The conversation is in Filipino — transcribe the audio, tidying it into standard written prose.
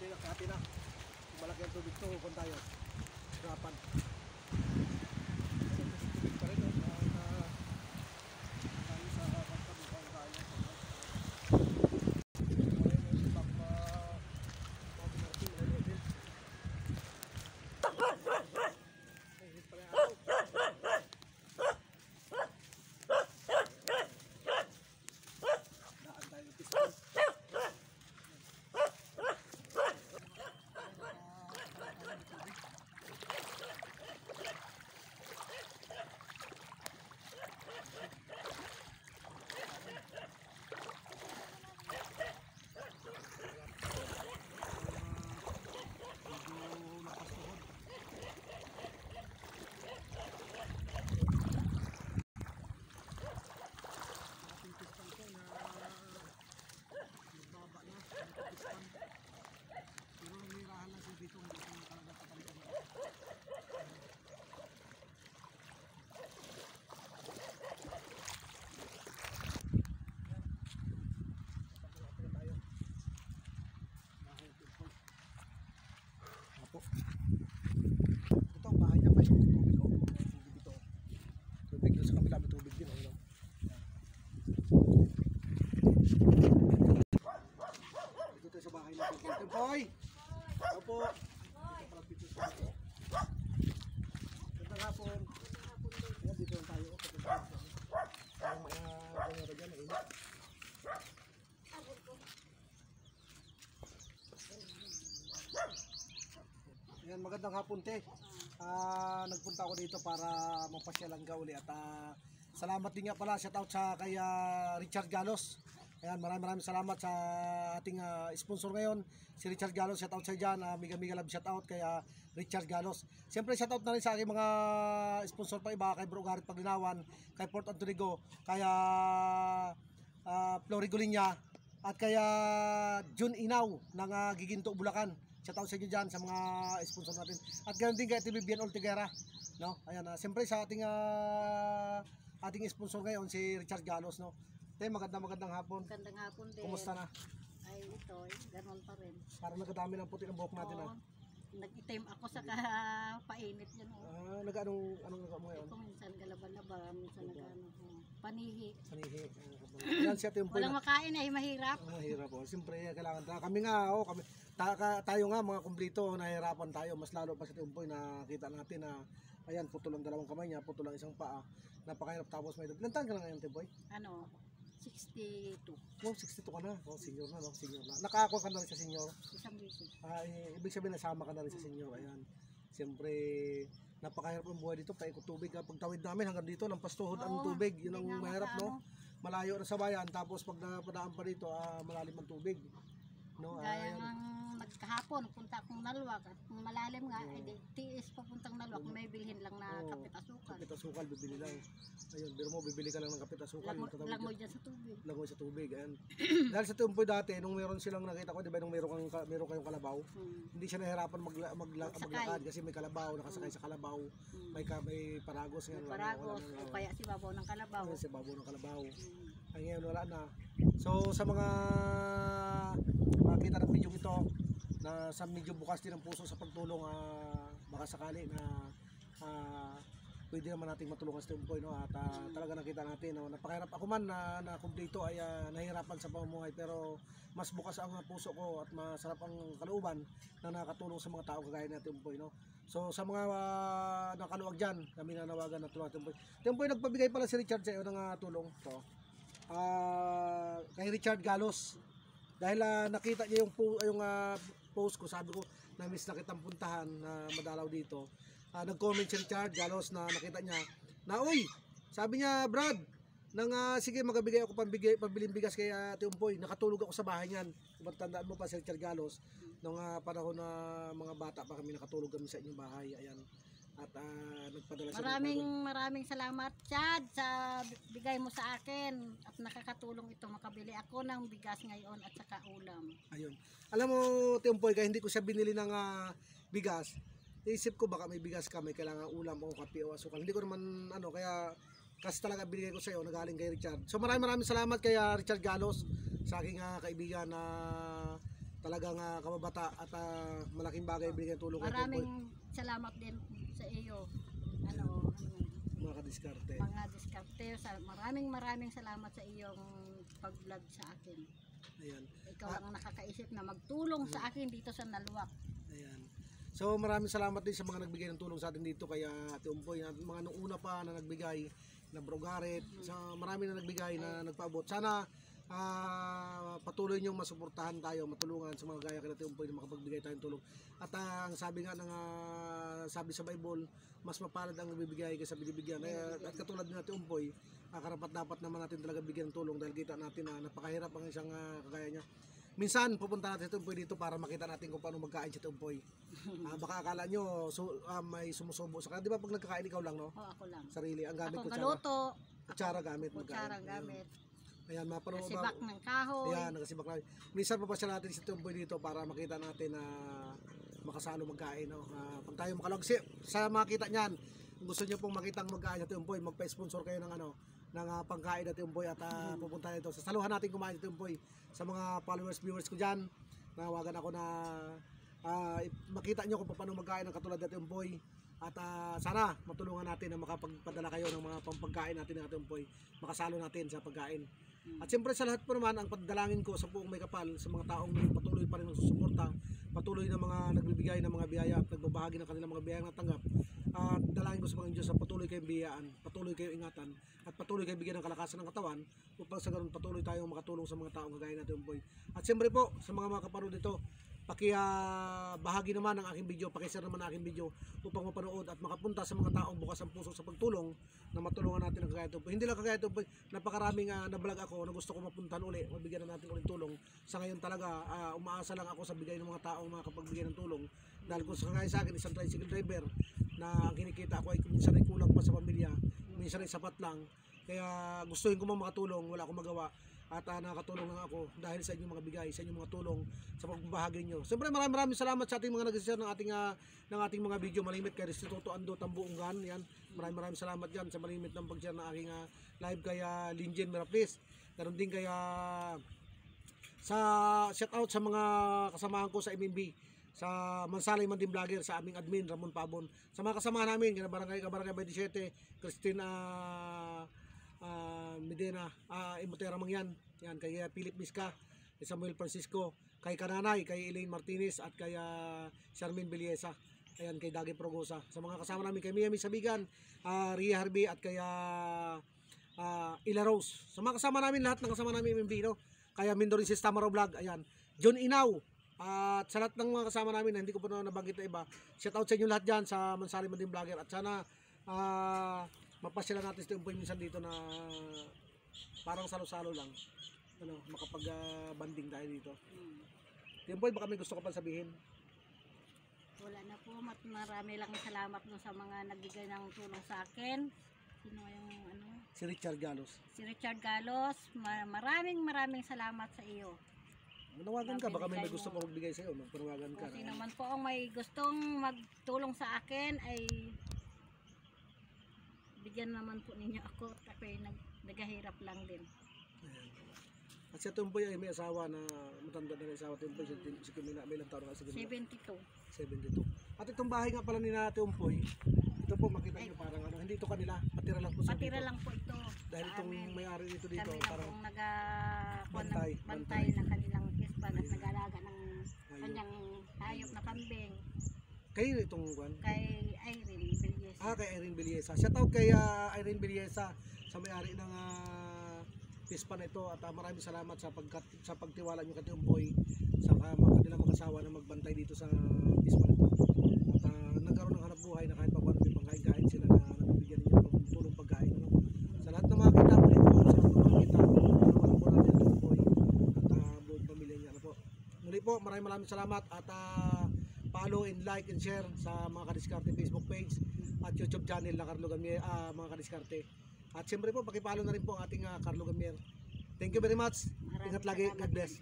nakahati na. Malaki ang tubig to kung tayo. Hirapan. Tubig pa rin. Tayo sa pagkabukan tayo. Ito ang bahay niya pa yung tubig ko. Tubig dito. Tubig doon sa kabila may tubig din. Dito tayo sa bahay natin. Tempoy! Opo! Gandang hapon. Dito lang tayo. Ang mga kanyara dyan, mainit. Ayan, magandang hapon te. Nagpunta ako dito para mapasyalan ka uli at salamat din nga pala, shout out sa kay Richard Galos. Ayan, maraming salamat sa ating sponsor ngayon, si Richard Galos. Shout out sa dyan, miga love shout out kay Richard Galos. Siyempre shout out na rin sa aking mga sponsor pa iba, kay Bro Garit Paglinawan, kay Port Antonigo, kay Florigolinia at kay Jun Inaw ng Giginto, Bulacan. Shout out sa inyo dyan sa mga sponsor natin. At ganoon din kay TVBN Altigera. No? Ayan, siyempre sa ating sponsor ngayon, si Richard Galos. No? Te, magandang hapon. Magandang hapon din. Kumusta na? Ay, ito, ganoon pa rin. Parang nagdami ng puti ng buhok natin. Nag-itim ako sa painit yan. Anong nagawa mo ngayon? Ito, minsan galaban-laban, minsan panihi. Panihi. Yan siya yung Walang makain ay mahirap. Mahirap po. Siyempre, kailangan kami nga, tayo nga mga kumplito, nahihirapan tayo. Mas lalo pa sa Tumpoy na kita natin na ayan, putol ang dalawang kamay niya, putol ang isang paa. Napakahirap tapos may ilan taon ka na ngayon, Tumpoy? 62. Oh, 62 ka na. Oh, senior na, no? Senior na. Nakakakuha ka na rin sa senior? Isang beses. Ibig sabihin nasama ka na rin sa senior. Ayan. Siyempre, napakahirap ang buhay dito. Paikot tubig. Pagtawid namin hanggang dito, ng pastuhod ang tubig. Yun ang mahirap, no? Malayo na sa bayan. Tapos pag napadaan pa dito, malalim ang tubig. No? Gaya ng nagkahapon, punta akong Nalwag at malalim nga, tiis papuntang Nalwag, may bilhin lang na kapit asukal. Kapit asukal, bibili lang. Ayun, pero mo, bibili ka lang ng kapit asukal. Langoy dyan sa tubig. Langoy sa tubig, ayan. Dahil sa Tumpoy dati, nung meron silang nakita ko, di ba, nung meron kayong kalabaw, hindi siya nahirapan maglakad kasi may kalabaw, nakasakay sa kalabaw, may paragos. May paragos, o kaya si babaw ng kalabaw. Si babaw ng kalabaw. Ay ngayon, wala na. So, sa mga makita ng video ito, na sa medyo bukas din ang puso sa pagtulong, baka sakali na pwede naman nating matulungan sa Tumpoy, no? At talaga nakita natin, no? Napakahirap ako man na kumpleto ay nahihirapan sa pamumuhay, pero mas bukas ang puso ko at masarap ang kalooban na nakatulong sa mga tao kagaya na Tumpoy, no? So sa mga nakaluwag dyan, kami nanawagan na tulungan Tumpoy. Tumpoy, nagpabigay pala si Richard sa iyo ng tulong to. Kay Richard Galos, dahil nakita niya yung post ko, sabi ko na miss na kitang puntahan na madalaw dito. Nag-comment si Richard Galos na nakita niya na, uy, sabi niya, Brad, sige, magabigay ako pambiling bigas kay Tumpoy. Nakatulog ako sa bahay niyan. Tandaan mo pa si Richard Galos, nung panahon na mga bata pa kami, nakatulog kami sa inyong bahay. Ayan. At nagpadala siya. Maraming salamat, Chad, sa bigay mo sa akin at nakakatulong ito. Makabili ako ng bigas ngayon at saka ulam. Ayun. Alam mo, Tumpoy, kaya hindi ko siya binili ng bigas. Isip ko baka may bigas ka, may kailangan ulam o kape o asukal. Hindi ko naman kaya kasi talaga binigay ko sa iyo, nagaling kay Richard. So maraming salamat kay Richard Galos, sa aking kaibigan na talagang kababata at malaking bagay binigay ng tulong kay Tumboy, Maraming salamat din sa iyo. Ano, mga kadiskarte. mga diskarte. Maraming salamat sa iyong pag-vlog sa akin. Ayan. Ikaw ang nakakaisip na magtulong sa akin dito sa Naluwak. Ayan. So maraming salamat din sa mga nagbigay ng tulong sa atin dito kay Ate Umpoy, at mga nung una pa na nagbigay na Brogaret, sa marami na nagbigay na nagpaabot. Sana patuloy niyong masuportahan tayo, matulungan sa mga gaya kay Ate Umpoy na makapagbigay tayong tulong. At ang sabi nga ng sabi sa Bible, mas mapalad ang bibigay kaysa binibigyan. At katulad ni Ate Umpoy, karapat dapat naman natin talaga bigyan ng tulong dahil kita natin na napakahirap ang isang kagaya niya. Minsan pupunta natin si Tumpoy dito para makita natin kung paano magkain si Tumpoy. Baka akala nyo may sumusubo sa kanya. Di ba pag nagkakain ikaw lang, no? O ako lang. Sarili. Ang gamit Ako kutsara. kaluto. Kutsara gamit. Kutsara magkain. gamit. Ayan, mapanood ba? Nasibak ng kahoy. Ayan, nakasibak lang. Minsan papasya natin si Tumpoy dito para makita natin na makasalo magkain. No? Pag tayo makalog, sa makita niyan, kung gusto niyo pong makita ang magkain si Tumpoy, magpa-sponsor kayo ng pangkain natin Tumpoy at pupunta dito. Sasaluhan natin kumain si Tumpoy. Sa mga followers, viewers ko dyan, nawagan ako na makita nyo kung paano magkain ng katulad natin Tumpoy. At sana matulungan natin na makapagpadala kayo ng mga pampagkain natin ng ating Tumpoy. Makasalo natin sa pagkain. At siyempre sa lahat po naman, ang pagdalangin ko sa buong may kapal, sa mga taong patuloy pa rin nagsusuporta, patuloy na mga nagbibigay ng mga biyaya at nagbabahagi ng kanilang mga biyayang natanggap. At dalangin ko sa mga Diyos na patuloy kayong biyayaan, patuloy kayong ingatan, at patuloy kayong bigyan ng kalakasan ng katawan upang sa ganun patuloy tayong makatulong sa mga taong kagaya natin Tumpoy. At siyempre po, sa mga kapanood dito, bahagi naman ang aking video, pakishare naman ang aking video upang mapanood at makapunta sa mga taong bukas ang puso sa pagtulong na matulungan natin ang kagaya Tumpoy. Hindi lang kagaya Tumpoy, napakaraming na-vlog ako na gusto ko mapuntahan uli, mabigyan na natin ulit tulong. Sa ngayon talaga, umaasa lang ako sa bigay ng mga taong makapagbigay ng tulong. Dahil kung sa kagaya sa akin, isang tricycle driver na ang kinikita ko ay minsan ay kulang pa sa pamilya, minsan ay sapat lang. Kaya gustuhin ko mang makatulong, wala akong magawa. At nakatulong lang ako dahil sa inyong mga bigay, sa inyong mga tulong, sa pagbabahagi nyo. Siyempre maraming salamat sa ating mga nag-share ng ating mga video. Malimit kay Restituto Ando Tambuungan. Yan. Maraming salamat dyan sa malimit ng pag-share ng aking live kay Linjen Miraplis. Ganon din kaya sa shout out sa mga kasamahan ko sa MMB, sa Mansalay Mandim Vlogger, sa aming admin Ramon Pabon, sa mga kasama namin kina Barangay 27, Christine Medina, Imotera Mangyan, yan, kay Philip Miska, kay Samuel Francisco, kay Kananay, kay Elaine Martinez at kay Charmaine Beliesa, ayan, kay Dagi Progosa, sa mga kasama namin kay Mia Misabigan, Ria Harvey at kay Ila Rose, sa mga kasama namin, lahat ng kasama namin MMB, no? Kaya Mindorin Sistema Vlog, ayan, John Inaw, at sa lahat ng mga kasama namin na hindi ko pa nabanggit na iba, shout out sa inyo lahat dyan sa Mansalay Mandim Vlogger, at sana mapasyalan natin sa Tumpoy minsan dito na parang salo-salo lang, makapag-banding tayo dito. Tumpoy, baka may gusto ko pa sabihin? Wala na po, marami lang salamat no sa mga nagbigay ng tulong sa akin. Sino yung Si Richard Galos. Si Richard Galos, maraming salamat sa iyo. Manawagan ka, baka may gusto ko magbigay sa iyo, magpanawagan ka. Kung sino man po ang may gustong magtulong sa akin ay bigyan naman po ninyo ako, ako'y naghahirap lang din. Ayan. At si Tumpoy ay may asawa na matanda na rin asawa. Tumpoy, si Kimina, may ilang taon na si Kimina? 72. At itong bahay nga pala ni Tumpoy, ito po makita nyo parang hindi ito kanila, patira lang po sa Patira dito. lang po ito. Dahil itong may-ari dito dito, kami lang parang pong bantay. ng kanilang ispan at nag-alaga ng kanyang hayop na kambing. kayo itong kwan? Kay Irene Beliesa. Kay Irene Beliesa. Shout out kay Irene Beliesa sa may-ari ng pispa na ito, at maraming salamat sa pagtiwala niyo kay Tumpoy sa kanilang mag-asawa na magbantay dito sa pispa na ito. At nagkaroon ng hanap buhay na kahit pa paano may pangkain-kain sila na nagbibigyan niyo ng tulong pagkain. Sa lahat ng mga kita po dito, sa lahat ng mga kita, tulungan po natin ang Tumpoy at buong pamilya niya. Muli po, maraming salamat at follow and like and share sa mga Kadiskarte Facebook page at YouTube channel na Carlo Gamier, mga Kadiskarte. At siyempre po, pakipalo na rin po ang ating Carlo Gamier. Thank you very much. Ingat lagi. God bless.